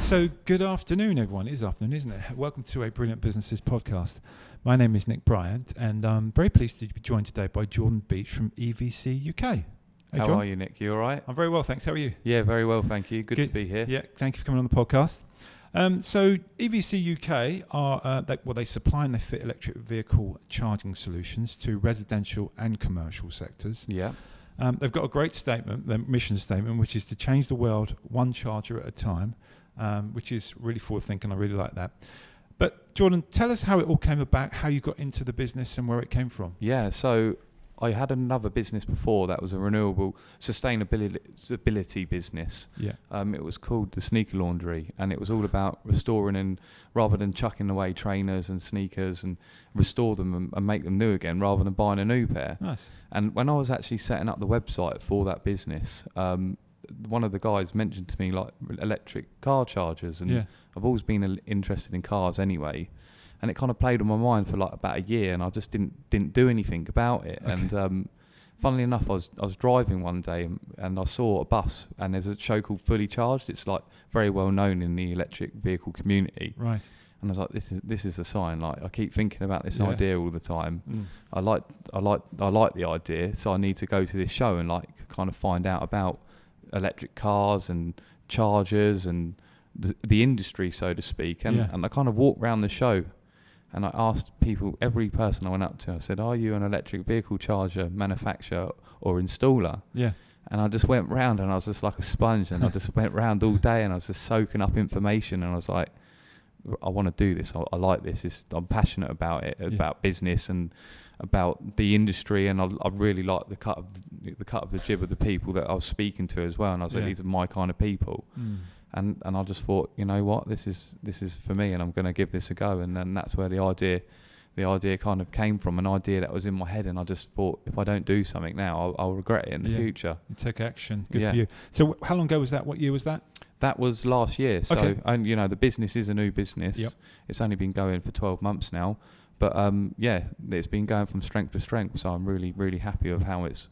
So good afternoon, everyone. It is afternoon, isn't it? Welcome to a Brilliant Businesses podcast. My name is Nick Bryant, and I'm very pleased to be joined today by Jordan Beech from EVC UK. Hey, How John. are you, Nick? You all right? I'm very well, thanks. How are you? Yeah, very well, thank you. Good to be here. Yeah, thank you for coming on the podcast. So EVC UK are they supply and they fit electric vehicle charging solutions to residential and commercial sectors. Yeah. They've got a great statement, their mission statement, which is to change the world one charger at a time, which is really forward-thinking. I really like that. But Jordan, tell us how it all came about, how you got into the business and where it came from. Yeah, so I had another business before that was a renewable sustainability business. Yeah. It was called the Sneaker Laundry, and it was all about restoring, and rather than chucking away trainers and sneakers, and restore them and make them new again rather than buying a new pair. Nice. And when I was actually setting up the website for that business, one of the guys mentioned to me like electric car chargers, and I've always been interested in cars anyway, and it kind of played on my mind for like about a year, and I just didn't do anything about it. Okay. And funnily enough, I was driving one day and I saw a bus, and there's a show called Fully Charged. It's like very well known in the electric vehicle community. Right. And I was like, this is a sign. Like, I keep thinking about this idea all the time. I like the idea, so I need to go to this show and like kind of find out about electric cars and chargers and the industry, so to speak. And I kind of walked around the show, and I asked people, every person I went up to, I said, "Are you an electric vehicle charger manufacturer or installer?" Yeah. And I just went round, and I was just like a sponge, and I just went round all day, and I was just soaking up information, and I was like, I want to do this. I like this. I'm passionate about it, about business and about the industry, and I really like the cut of the jib of the people that I was speaking to as well. And I was like, these are my kind of people. And I just thought, you know what, this is for me, and I'm going to give this a go. And then that's where the idea kind of came from, an idea that was in my head, and I just thought, if I don't do something now, I'll regret it in the future. You take action. Good for you. So how long ago was that? What year was that? That was last year. So, and you know, the business is a new business. Yep. It's only been going for 12 months now, but it's been going from strength to strength. So I'm really, really happy with how it's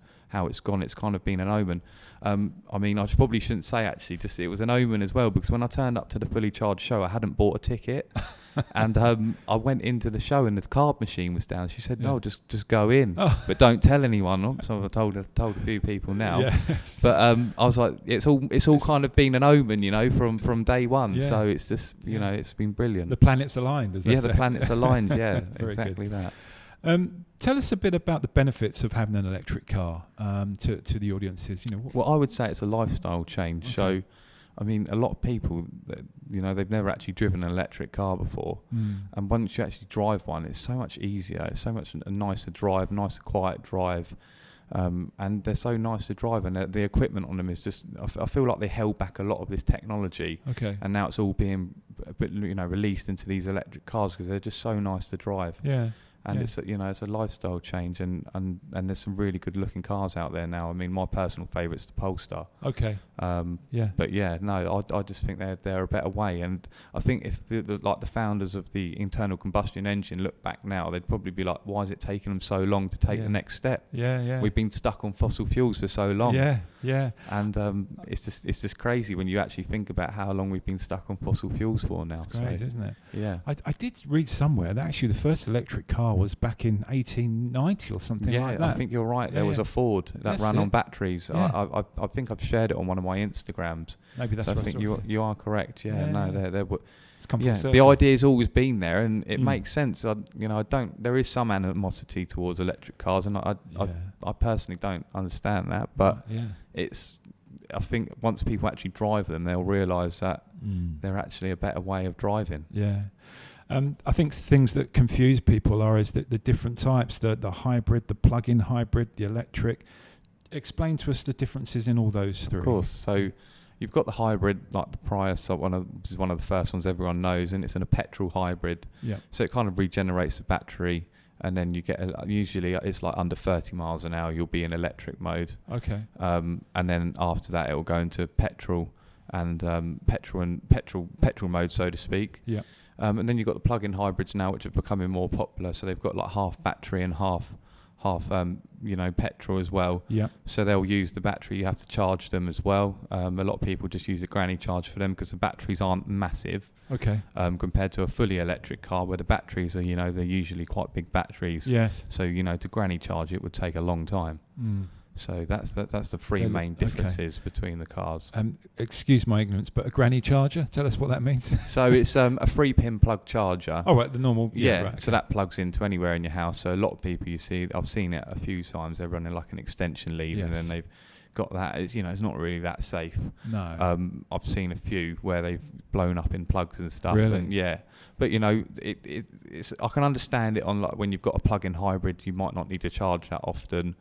gone. It's kind of been an omen. I mean, I probably shouldn't say actually, just it was an omen as well, because when I turned up to the Fully Charged show, I hadn't bought a ticket. And I went into the show and the card machine was down. She said, "No, just go in, but don't tell anyone." So I've told a few people now. Yes. But I was like, it's all kind of been an omen, you know, from day one. Yeah. So it's just, you know, it's been brilliant. The planets aligned, as they say. The planets aligned. Yeah, exactly good. That. Tell us a bit about the benefits of having an electric car to the audiences. You know, well, I would say it's a lifestyle change. Okay. So, I mean, a lot of people, you know, they've never actually driven an electric car before, and once you actually drive one, it's so much easier. It's so much a nicer drive, nicer quiet drive, and they're so nice to drive, and the equipment on them is just. I feel like they held back a lot of this technology, and now it's all being, you know, released into these electric cars because they're just so nice to drive. Yeah. And it's a lifestyle change, and there's some really good looking cars out there now. I mean, my personal favourite's the Polestar. Okay. But I just think they're a better way, and I think if the founders of the internal combustion engine look back now, they'd probably be like, why is it taking them so long to take the next step? Yeah. We've been stuck on fossil fuels for so long. Yeah. And it's just crazy when you actually think about how long we've been stuck on fossil fuels for now. It's crazy, isn't it? Yeah. I did read somewhere that actually the first electric car was back in 1890 or something like that. Yeah, I think you're right. There was a Ford that ran on batteries. Yeah. I think I've shared it on one of my Instagrams. Maybe that's so what I think you are correct. They're it's come from the idea's always been there, and it makes sense. There is some animosity towards electric cars, and I personally don't understand that, but I think once people actually drive them, they'll realise that they're actually a better way of driving. Yeah. I think things that confuse people is the different types, the hybrid, the plug-in hybrid, the electric. Explain to us the differences in all those three. Of course. So you've got the hybrid, like the Prius, this is one of the first ones everyone knows, and it's a petrol hybrid. Yeah. So it kind of regenerates the battery, and then you get usually it's like under 30 miles an hour you'll be in electric mode. Okay. And then after that it will go into petrol mode, so to speak. Yeah. And then you've got the plug-in hybrids now, which are becoming more popular. So they've got like half battery and half petrol as well. Yeah. So they'll use the battery. You have to charge them as well. A lot of people just use a granny charge for them because the batteries aren't massive. Okay. Compared to a fully electric car where the batteries are, they're usually quite big batteries. Yes. So, to granny charge it would take a long time. Mm. So that's the three main differences between the cars. Excuse my ignorance, but a granny charger? Tell us what that means. So it's a 3-pin plug charger. Oh, right, the normal. Yeah, right, so that plugs into anywhere in your house. So a lot of people I've seen it a few times, they're running like an extension lead and then they've got that. It's not really that safe. No. I've seen a few where they've blown up in plugs and stuff. Really? And yeah. But it's I can understand it on like when you've got a plug-in hybrid, you might not need to charge that often.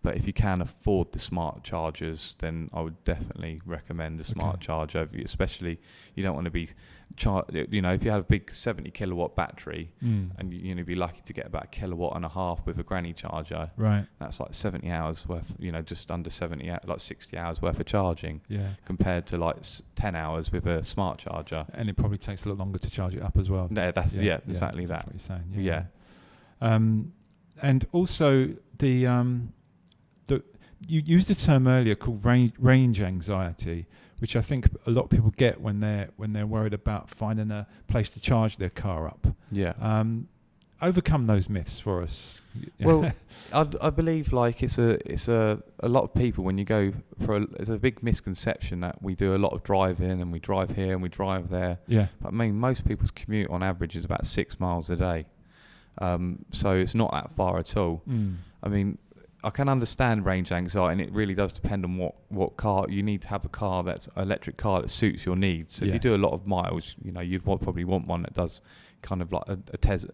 But if you can afford the smart chargers, then I would definitely recommend the smart charger. Especially you don't want to be if you have a big 70 kilowatt battery and you'd be lucky to get about 1.5 kilowatts with a granny charger. Right. That's like 70 hours worth, just under 70, like 60 hours worth of charging. Yeah. Compared to like 10 hours with a smart charger. And it probably takes a lot longer to charge it up as well. No, that's exactly that. That's what you're saying. Yeah. And also you used a term earlier called range anxiety, which I think a lot of people get when they're worried about finding a place to charge their car up. Yeah. Overcome those myths for us. Well, I believe like it's a lot of people when you go there's a big misconception that we do a lot of driving and we drive here and we drive there. Yeah. But I mean, most people's commute on average is about 6 miles a day. So it's not that far at all. I mean, I can understand range anxiety, and it really does depend on what car you need to have. A car that's an electric car that suits your needs. So if you do a lot of miles, you'd probably want one that does kind of like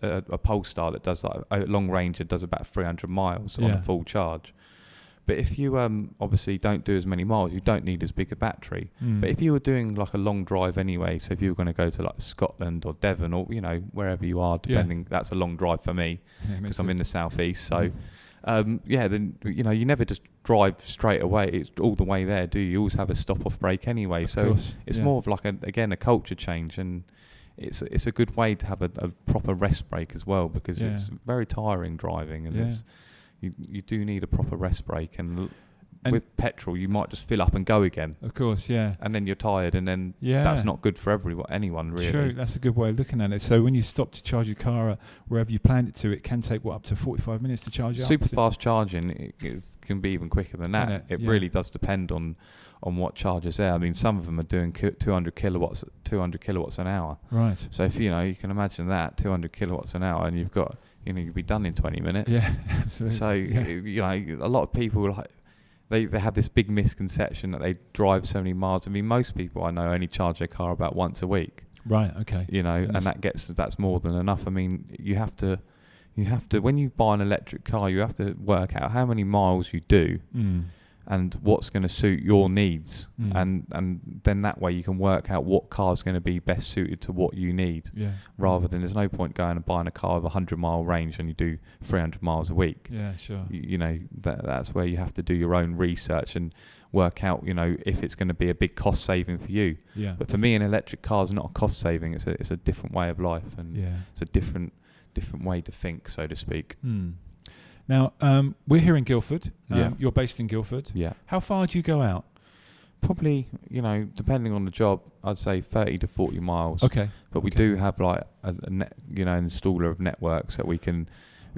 a Polestar that does like a long range that does about 300 miles on a full charge. But if you obviously don't do as many miles, you don't need as big a battery. But if you were doing like a long drive anyway, so if you were going to go to like Scotland or Devon or wherever you are, depending, that's a long drive for me because I'm in the southeast. So then you never just drive straight away. It's all the way there, do you? You always have a stop-off break anyway. So it's more of like a culture change, and it's a good way to have a proper rest break as well because it's very tiring driving, and you do need a proper rest break, and with petrol you might just fill up and go again. Of course, yeah. And then you're tired, and then that's not good for anyone really. True, that's a good way of looking at it. So when you stop to charge your car wherever you planned it to, it can take up to 45 minutes to charge it Super up? Fast charging it can be even quicker than that. It really does depend on what chargers there. I mean, some of them are doing 200 kilowatts an hour. Right. So if you can imagine that 200 kilowatts an hour, and you've got you'd be done in 20 minutes. Yeah, absolutely. So a lot of people they have this big misconception that they drive so many miles. I mean, most people I know only charge their car about once a week. Right. Okay. And that's more than enough. I mean, you have to when you buy an electric car, you have to work out how many miles you do. And what's going to suit your needs, and then that way you can work out what car's going to be best suited to what you need. Yeah. Rather than there's no point going and buying a car with 100-mile range and you do 300 miles a week. Yeah, sure. That's where you have to do your own research and work out if it's going to be a big cost saving for you. Yeah. But for me, an electric car is not a cost saving. It's a different way of life, and it's a different way to think, so to speak. Now, we're here in Guildford. You're based in Guildford. Yeah. How far do you go out? Probably, depending on the job, I'd say 30 to 40 miles. Okay. But we do have like an installer of networks that we can,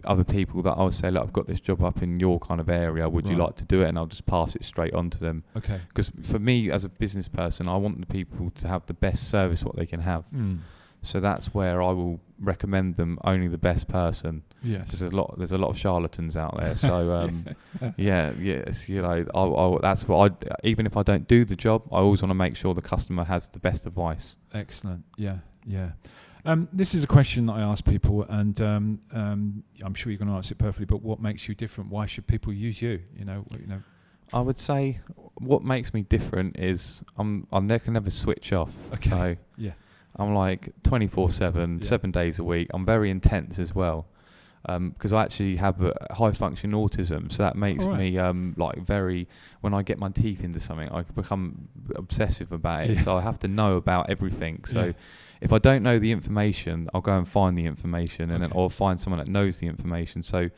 other people that I would say, look, I've got this job up in your kind of area. Would you like to do it? And I'll just pass it straight on to them. Okay. Because for me, as a business person, I want the people to have the best service what they can have. So that's where I will recommend them only the best person. Yes. Because there's a lot of charlatans out there. So that's what even if I don't do the job, I always want to make sure the customer has the best advice. Excellent. Yeah. This is a question that I ask people, and I'm sure you're going to answer it perfectly. But what makes you different? Why should people use you? I would say what makes me different is I can never switch off. Okay. So I'm like 24/7, 7 days a week. I'm very intense as well, because I actually have high function autism. So that makes me when I get my teeth into something, I can become obsessive about it. So I have to know about everything. So if I don't know the information, I'll go and find the information, and then I'll find someone that knows the information. So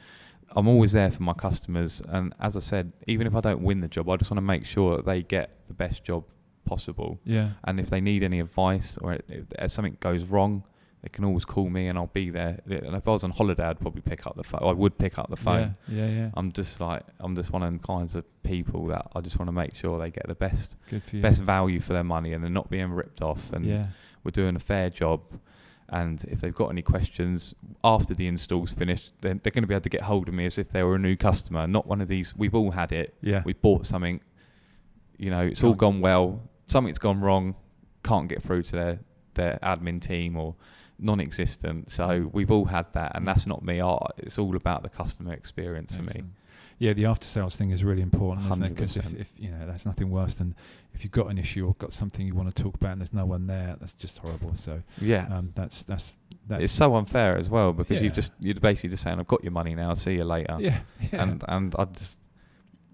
I'm always there for my customers, and as I said, even if I don't win the job, I just want to make sure that they get the best job possible. Yeah. And if they need any advice or if something goes wrong, they can always call me and I'll be there. And if I was on holiday, I'd probably pick up the phone. I would pick up the phone. Yeah. I'm just one of them kinds of people that I just want to make sure they get the best value for their money and they're not being ripped off, and we're doing a fair job. And if they've got any questions after the install's finished, then they're going to be able to get hold of me as if they were a new customer, not one of these. We've all had it. Yeah. We bought something, it's all gone well. Something's gone wrong. Can't get through to their admin team or non-existent. So we've all had that, and that's not me. It's all about the customer experience for me. Yeah, the after sales thing is really important, isn't 100%. it? Because if there's nothing worse than if you've got an issue or got something you want to talk about and there's no one there, that's just horrible. So that's it's so unfair as well, because you're basically just saying, I've got your money now, I'll see you later. Yeah. And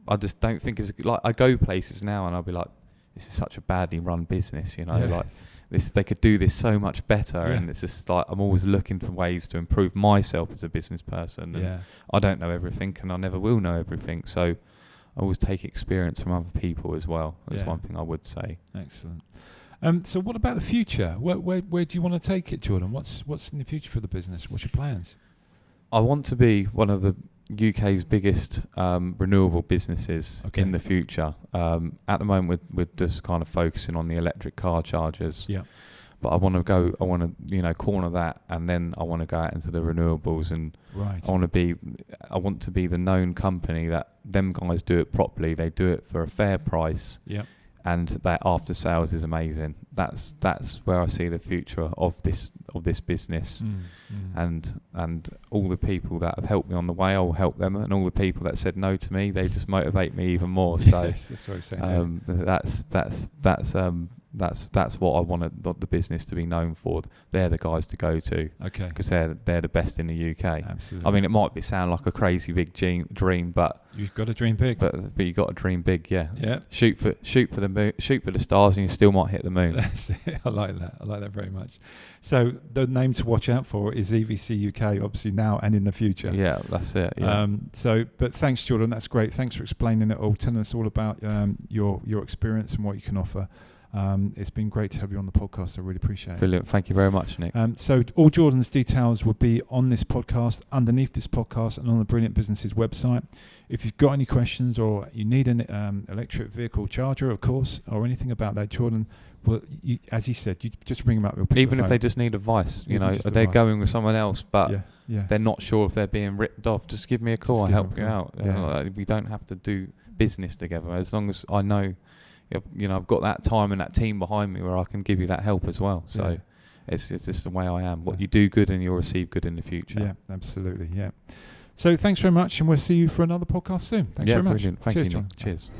I just don't think it's like, I go places now and I'll be like, this is such a badly run business, like this, they could do this so much better. And it's just like, I'm always looking for ways to improve myself as a business person. And I don't know everything, and I never will know everything. So I always take experience from other people as well. That's one thing I would say. Excellent. So what about the future? Where do you want to take it, Jordan? What's in the future for the business? What's your plans? I want to be one of the UK's biggest renewable businesses in the future. At the moment, we're just kind of focusing on the electric car chargers. Yeah. But I want to corner that, and then I want to go out into the renewables, and I want to be the known company that them guys do it properly. They do it for a fair price. Yeah. And that after sales is amazing. That's where I see the future of this business. And all the people that have helped me on the way, I'll help them, and all the people that said no to me, they just motivate me even more. So yes, that's what I'm saying. That's what I want the business to be known for. They're the guys to go to. Okay. Because they're the best in the UK. Absolutely. I mean, it might sound like a crazy big dream, but you've got to dream big. But you got to dream big, yeah. Yeah. Shoot for the moon, shoot for the stars, and you still might hit the moon. That's it. I like that very much. So the name to watch out for is EVC UK, obviously now and in the future. Yeah, that's it. Yeah. But thanks, Jordan. That's great. Thanks for explaining it all, telling us all about your experience and what you can offer. It's been great to have you on the podcast. I really appreciate it. Brilliant. Thank you very much, Nick. So all Jordan's details will be on this podcast, underneath this podcast, and on the Brilliant Businesses website. If you've got any questions or you need an electric vehicle charger, of course, or anything about that, Jordan, well, as he said, you just bring them up. Even if they just need advice, they're going with someone else, but they're not sure if they're being ripped off, just give me a call. I'll help you out. Yeah. We don't have to do business together, as long as I know I've got that time and that team behind me where I can give you that help as well. So it's just the way I am. What you do good and you'll receive good in the future. Yeah, absolutely. Yeah. So thanks very much, and we'll see you for another podcast soon. Thanks very much. Brilliant. Thank Cheers, you, John. Cheers.